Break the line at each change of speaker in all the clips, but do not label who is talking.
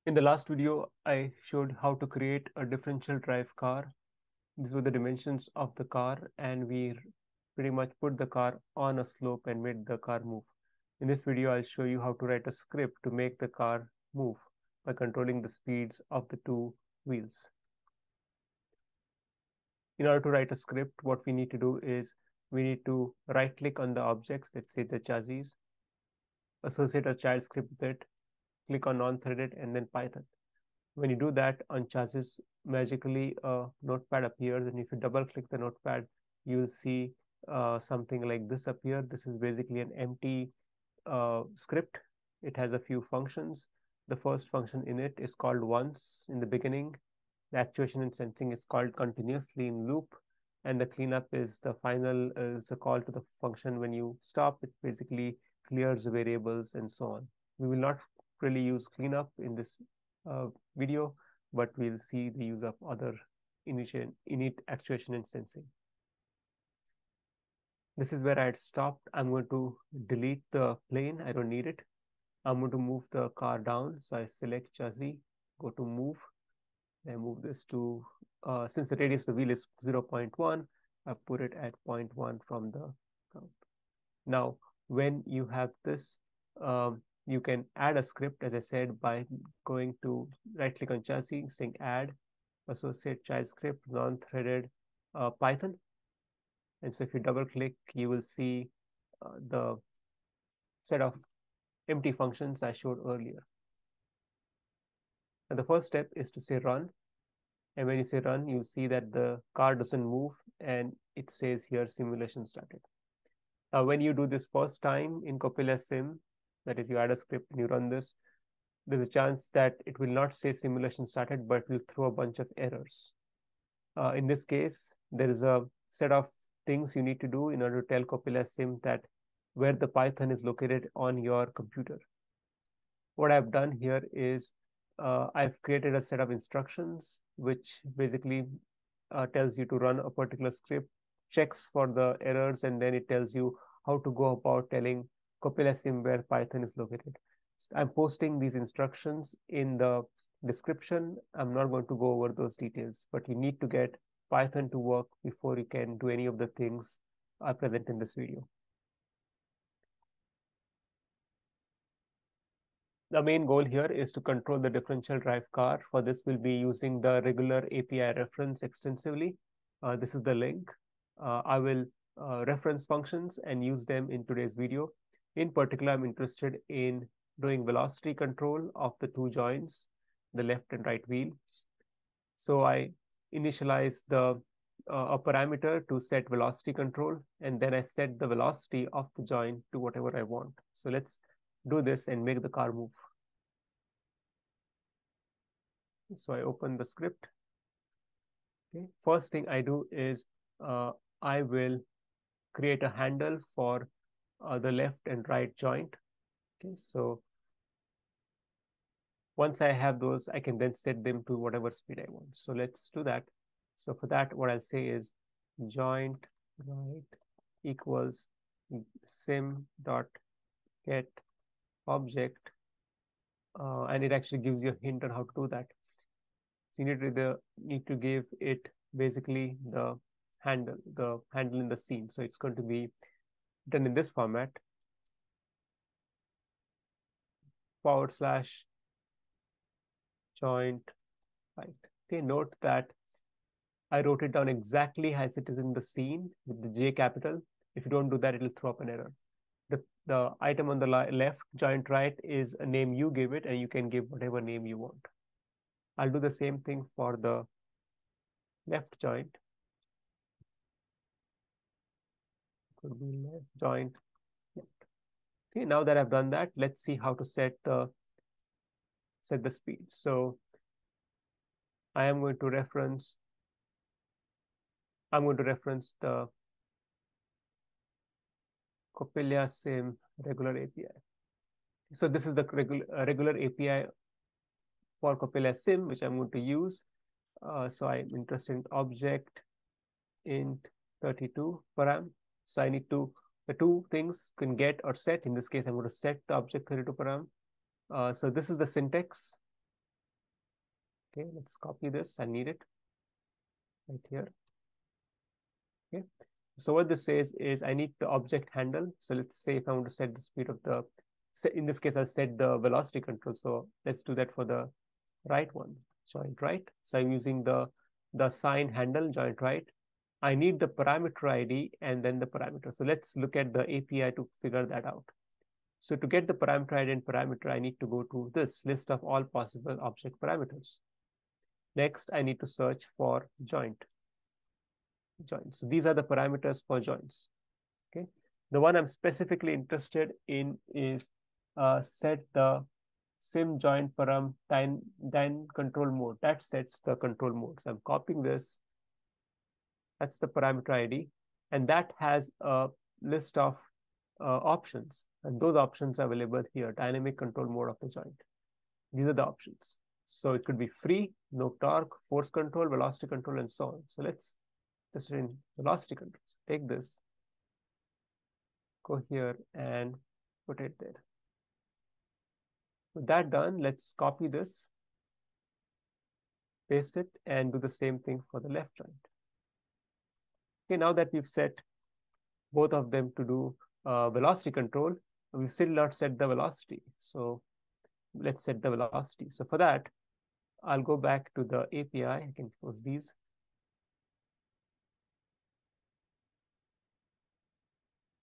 In the last video, I showed how to create a differential drive car. These were the dimensions of the car, and we pretty much put the car on a slope and made the car move. In this video, I'll show you how to write a script to make the car move by controlling the speeds of the two wheels. In order to write a script, what we need to do is we need to right click on the objects, let's say the chassis, associate a child script with it, click on non-threaded, and then Python. When you do that on chassis, magically a notepad appears, and if you double click the notepad, you'll see something like this appear. This is basically an empty script. It has a few functions. The first function in it is called once in the beginning. The actuation and sensing is called continuously in loop, and the cleanup is the final, is a call to the function when you stop. It basically clears variables and so on. We will not really use cleanup in this video, but we'll see the use of other init actuation and sensing. This is where I had stopped. I'm going to delete the plane. I don't need it. I'm going to move the car down. So I select chassis, go to move, and move this to, since the radius of the wheel is 0.1, I put it at 0.1 from the count. Now, when you have this, you can add a script, as I said, by going to right click on chassis, saying add, associate child script, non-threaded Python. And so if you double click, you will see the set of empty functions I showed earlier. And the first step is to say run. And when you say run, you see that the car doesn't move and it says here simulation started. Now, when you do this first time in CoppeliaSim, that is, you add a script and you run this, there's a chance that it will not say simulation started, but will throw a bunch of errors. In this case, there is a set of things you need to do in order to tell CoppeliaSim that where the Python is located on your computer. What I've done here is I've created a set of instructions which basically tells you to run a particular script, checks for the errors, and then it tells you how to go about telling CoppeliaSim where Python is located. So I'm posting these instructions in the description. I'm not going to go over those details, but you need to get Python to work before you can do any of the things I present in this video. The main goal here is to control the differential drive car. For this, we'll be using the regular API reference extensively. This is the link. I will reference functions and use them in today's video. In particular, I'm interested in doing velocity control of the two joints, the left and right wheel. So I initialize a parameter to set velocity control, and then I set the velocity of the joint to whatever I want. So let's do this and make the car move. So I open the script. Okay. First thing I do is I will create a handle for the left and right joint. Okay, so once I have those, I can then set them to whatever speed I want. So let's do that. So for that, what I'll say is joint right equals sim dot get object, and it actually gives you a hint on how to do that. So you need to give it basically the handle in the scene. So it's going to be done in this format: / joint right. Okay, note that I wrote it down exactly as it is in the scene with the J capital. If you don't do that, it'll throw up an error. The item on the left, joint right, is a name you give it, and you can give whatever name you want. I'll do the same thing for the left joint. Could be left joint left. Okay, now that I've done that, let's see how to set the speed. So I am going to reference the CoppeliaSim regular API. So this is the regular API for CoppeliaSim, which I'm going to use. So I'm interested in object int 32 param. So I need to, the two things can get or set. In this case, I'm going to set the object 32 param. So this is the syntax. Okay, let's copy this. I need it right here. Okay, so what this says is I need the object handle. So let's say if I want to set the speed of the, in this case, I'll set the velocity control. So let's do that for the right one, joint right. So I'm using the sign handle, joint right. I need the parameter ID and then the parameter. So let's look at the API to figure that out. So to get the parameter ID and parameter, I need to go to this list of all possible object parameters. Next, I need to search for joint. So these are the parameters for joints. Okay. The one I'm specifically interested in is set the sim joint param dyne control mode. That sets the control mode. So I'm copying this. That's the parameter ID. And that has a list of options. And those options are available here, dynamic control mode of the joint. These are the options. So it could be free, no torque, force control, velocity control, and so on. So let's just in velocity control. Take this, go here and put it there. With that done, let's copy this, paste it, and do the same thing for the left joint. Okay, now that we've set both of them to do velocity control, we've still not set the velocity. So let's set the velocity. So for that, I'll go back to the API. I can close these.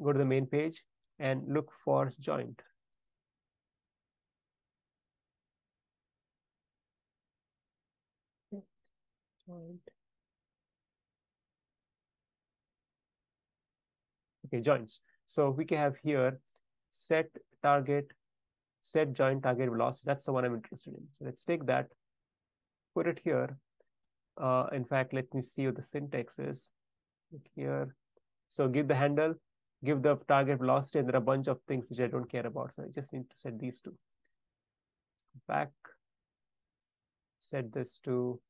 Go to the main page and look for joint. Okay. Joint. Okay, joints. So we can have here set target, set joint target velocity. That's the one I'm interested in. So let's take that, put it here. In fact, let me see what the syntax is. Look here. So give the handle, give the target velocity, and there are a bunch of things which I don't care about. So I just need to set these two. Back, set this to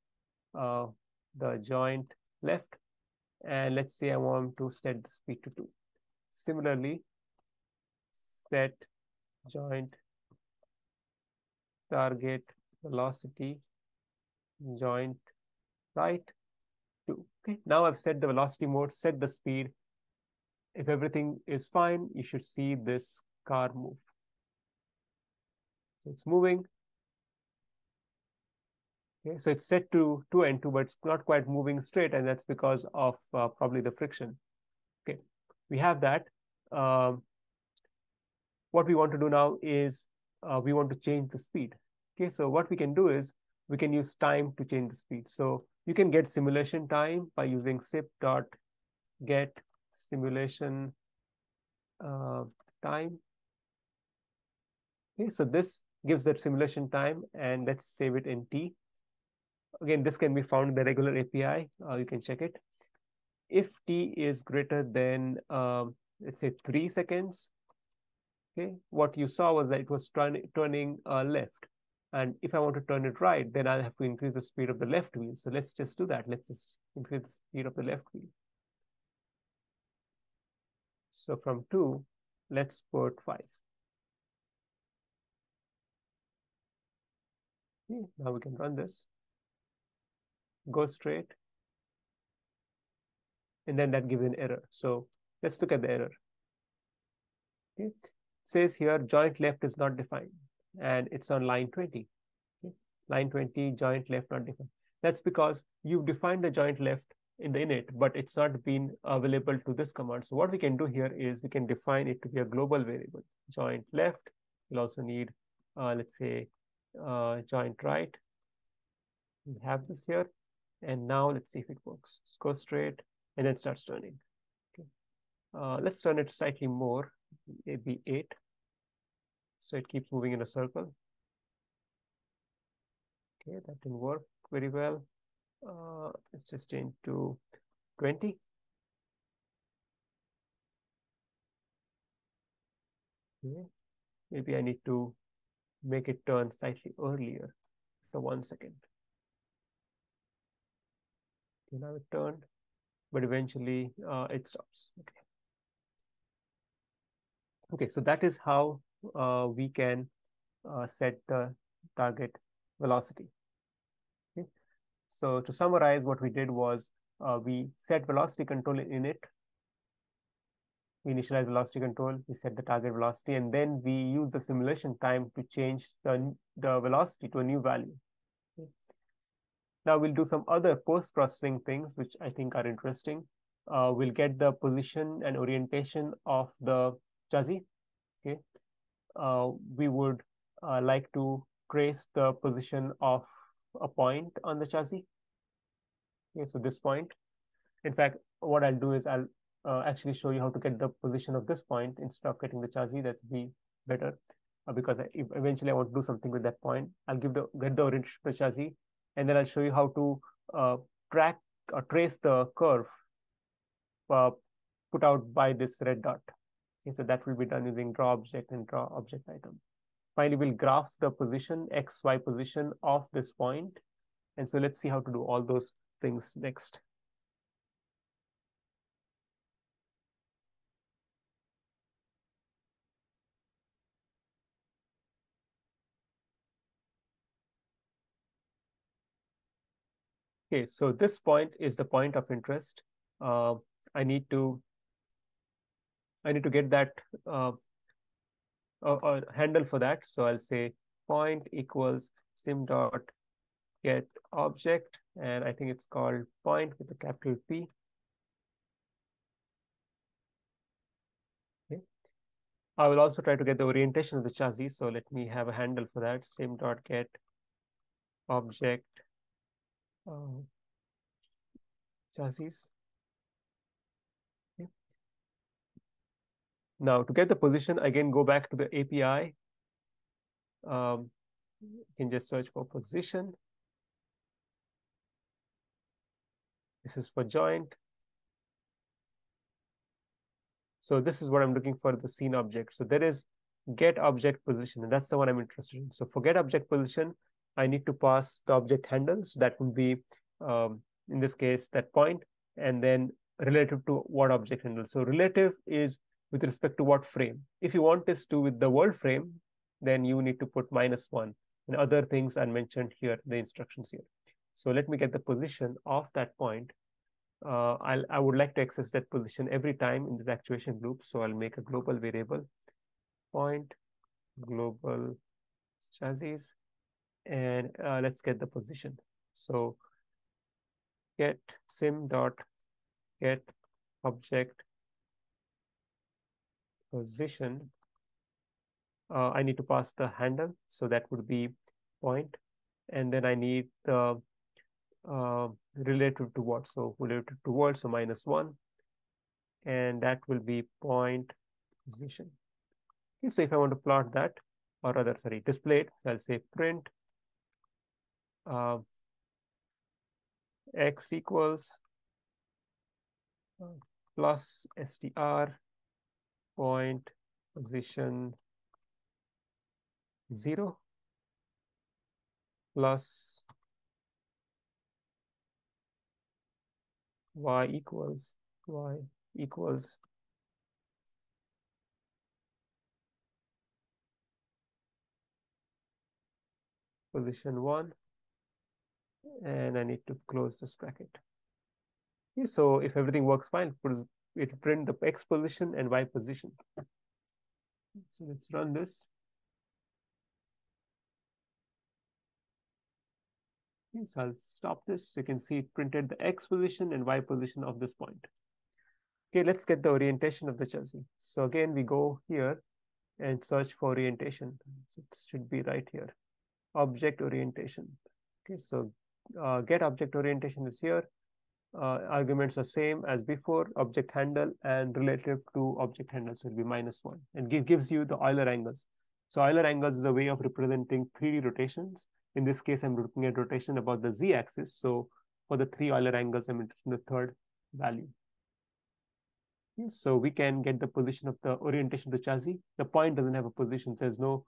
the joint left, and let's say I want to set the speed to 2. Similarly, set joint target velocity joint right 2. Okay, now I've set the velocity mode, set the speed. If everything is fine, you should see this car move. It's moving. Okay, so it's set to 2 and 2, but it's not quite moving straight, and that's because of probably the friction. Okay, we have that. What we want to do now is we want to change the speed. Okay, so what we can do is we can use time to change the speed. So you can get simulation time by using sip.get simulation time. Okay, so this gives that simulation time, and let's save it in T. Again, this can be found in the regular API. You can check it. If T is greater than, let's say 3 seconds, okay, what you saw was that it was turning left. And if I want to turn it right, then I'll have to increase the speed of the left wheel. So let's just do that. Let's just increase the speed of the left wheel. So from 2, let's put 5. Okay, now we can run this. Go straight. And then that gives an error. So let's look at the error. Okay. It says here joint left is not defined, and it's on line 20. Okay. Line 20, joint left not defined. That's because you've defined the joint left in the init, but it's not been available to this command. So what we can do here is we can define it to be a global variable. Joint left. We'll also need, let's say, joint right. We have this here. And now let's see if it works. Let's go straight and then starts turning. Okay. Let's turn it slightly more, maybe 8. So it keeps moving in a circle. Okay, that didn't work very well. Let's just change to 20. Okay. Maybe I need to make it turn slightly earlier. So 1 second. Okay, now it turned, but eventually it stops. Okay. Okay, so that is how we can set the target velocity. So to summarize, what we did was we set velocity control in it. We initialize velocity control, we set the target velocity, and then we use the simulation time to change the velocity to a new value. Okay. Now we'll do some other post-processing things, which I think are interesting. We'll get the position and orientation of the chassis. Okay. We would like to trace the position of a point on the chassis. Okay, so this point. In fact, what I'll do is I'll actually show you how to get the position of this point instead of getting the chassis. That would be better because if eventually I want to do something with that point. I'll get the orientation of the chassis, and then I'll show you how to track or trace the curve uh, put out by this red dot. Okay, so that will be done using draw object and draw object item. Finally, we'll graph the position, x, y position of this point. And so let's see how to do all those things next. Okay, so this point is the point of interest. Uh, I need to get that a handle for that. So I'll say point equals sim dot get object, and I think it's called point with a capital P. Okay. I will also try to get the orientation of the chassis. So let me have a handle for that. Sim dot get object chassis. Okay. Now to get the position, again, go back to the API. You can just search for position. This is for joint. So this is what I'm looking for, the scene object. So there is get object position, and that's the one I'm interested in. So for get object position, I need to pass the object handle. So that would be, in this case, that point, and then relative to what object handle. So relative is with respect to what frame. If you want this to with the world frame, then you need to put -1. And other things are mentioned here, the instructions here. So let me get the position of that point. I would like to access that position every time in this actuation loop. So I'll make a global variable point global chassis, and let's get the position. So get sim dot get object position. I need to pass the handle, so that would be point, and then I need the relative to what? So relative to what? So -1, and that will be point position. Okay, so if I want to plot that, or rather, sorry, display it, so I'll say print x equals plus str point position 0 plus y equals position 1, and I need to close this bracket. Okay, so if everything works fine, it print the x position and y position. So let's run this. Okay, so I'll stop this. So you can see it printed the x position and y position of this point. Okay, let's get the orientation of the chassis. So again, we go here and search for orientation. So it should be right here. Object orientation. Okay, so get object orientation is here. Arguments are same as before, object handle and relative to object handle, so it'll be -1, and gives you the Euler angles. So Euler angles is a way of representing 3D rotations. In this case, I'm looking at rotation about the z-axis. So for the 3 Euler angles, I'm interested in the third value. So we can get the position of the orientation of the chassis. The point doesn't have a position. So there's no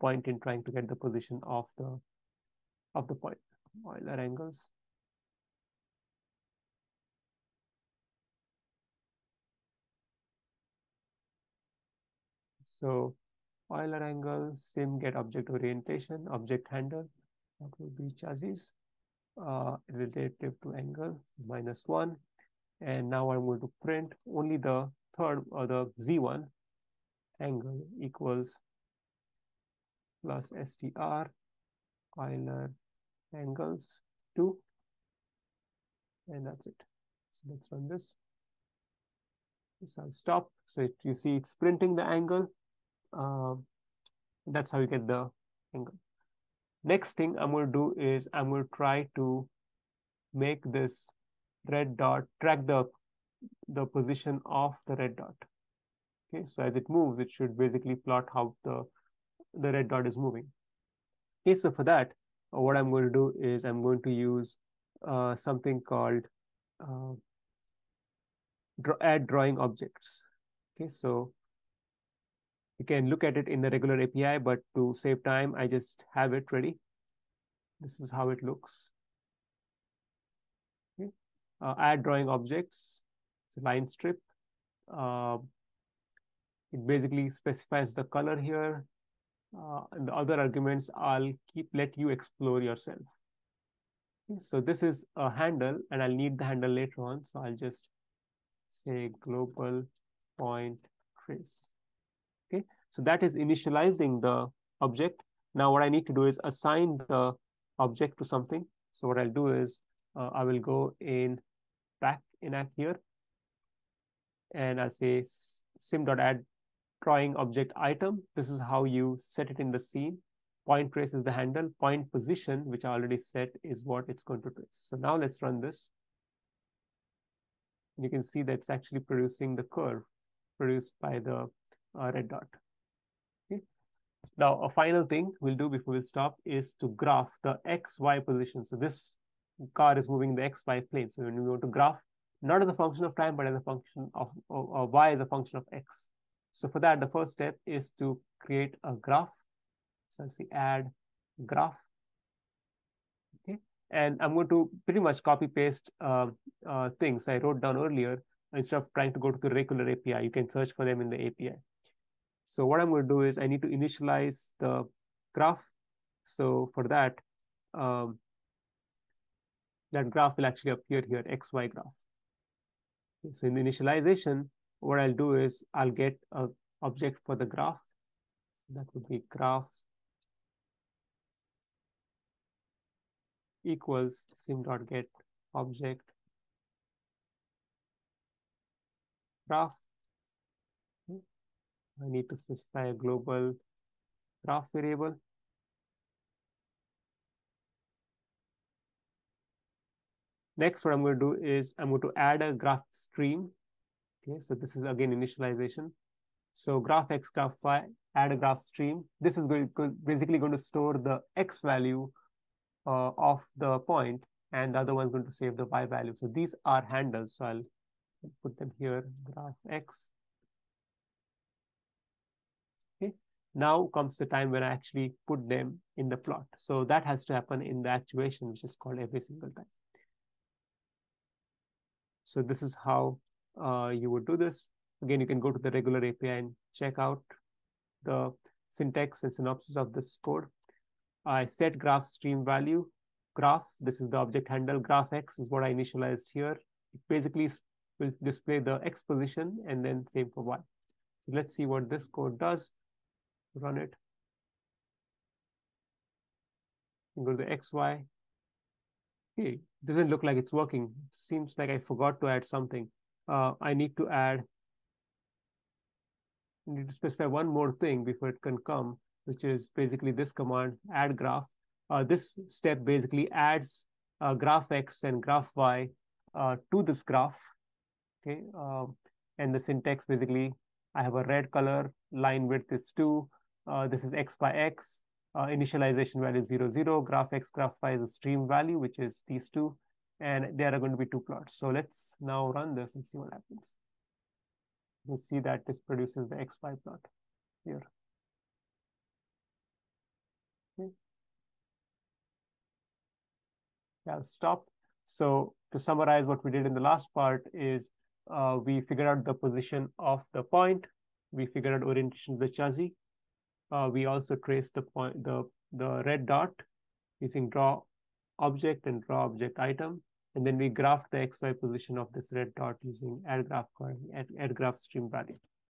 point in trying to get the position of the point. Euler angles. So Euler angle, sim get object orientation, object handle, that will be chassis. relative to angle -1. And now I'm going to print only the third or the Z1 angle equals plus str Euler angles 2, and that's it. So let's run this. So I'll stop. So you see it's printing the angle. That's how you get the angle. Next thing I'm going to do is I'm going to try to make this red dot track the position of the red dot. Okay, so as it moves, it should basically plot how the red dot is moving. Okay, so for that, what I'm going to do is I'm going to use something called add drawing objects. Okay, so you can look at it in the regular API, but to save time, I just have it ready. This is how it looks. Okay. Add drawing objects. It's a line strip. It basically specifies the color here. And the other arguments I'll let you explore yourself. Okay, so this is a handle, and I'll need the handle later on. So I'll just say global point trace. Okay, so that is initializing the object. Now what I need to do is assign the object to something. So what I'll do is I will go in back in app here, and I'll say sim.add drawing object item. This is how you set it in the scene. Point trace is the handle. Point position, which I already set, is what it's going to trace. So now let's run this. You can see that it's actually producing the curve produced by the red dot. Okay. Now, a final thing we'll do before we stop is to graph the XY position. So this car is moving in the XY plane. So when we want to graph, not as a function of time, but as a function of Y as a function of X. So for that, the first step is to create a graph. So I'll say add graph. Okay. And I'm going to pretty much copy paste things I wrote down earlier. Instead of trying to go to the regular API, you can search for them in the API. So what I'm going to do is I need to initialize the graph. So for that, that graph will actually appear here, XY graph. Okay, so in the initialization, what I'll do is I'll get an object for the graph. That would be graph equals sim.get object graph. Okay. I need to specify a global graph variable. Next, what I'm going to do is I'm going to add a graph stream. Okay, so this is again initialization. So graph X, graph Y, add a graph stream. This is basically going to store the X value of the point, and the other one is going to save the Y value. So these are handles. So I'll put them here, graph X. Okay. Now comes the time when I actually put them in the plot. So that has to happen in the actuation, which is called every single time. So this is how you would do this. Again, you can go to the regular API and check out the syntax and synopsis of this code. I set graph stream value. Graph, this is the object handle. Graph X is what I initialized here. It basically will display the X position, and then same for Y. So let's see what this code does. Run it. Go to the XY. Okay, doesn't look like it's working. Seems like I forgot to add something. I need to specify one more thing before it can come, which is basically this command, add graph. This step basically adds graph X and graph Y to this graph. Okay, and the syntax basically, I have a red color, line width is 2. This is X by X. Initialization value 0, 0. Graph X, graph Y is a stream value, which is these two. And there are going to be two plots. So let's now run this and see what happens. You see that this produces the XY plot here. Okay. I'll stop. So to summarize what we did in the last part is we figured out the position of the point. We figured out orientation of the chassis. We also traced the point, the red dot using draw object and draw object item. And then we graph the XY position of this red dot using add graph stream value.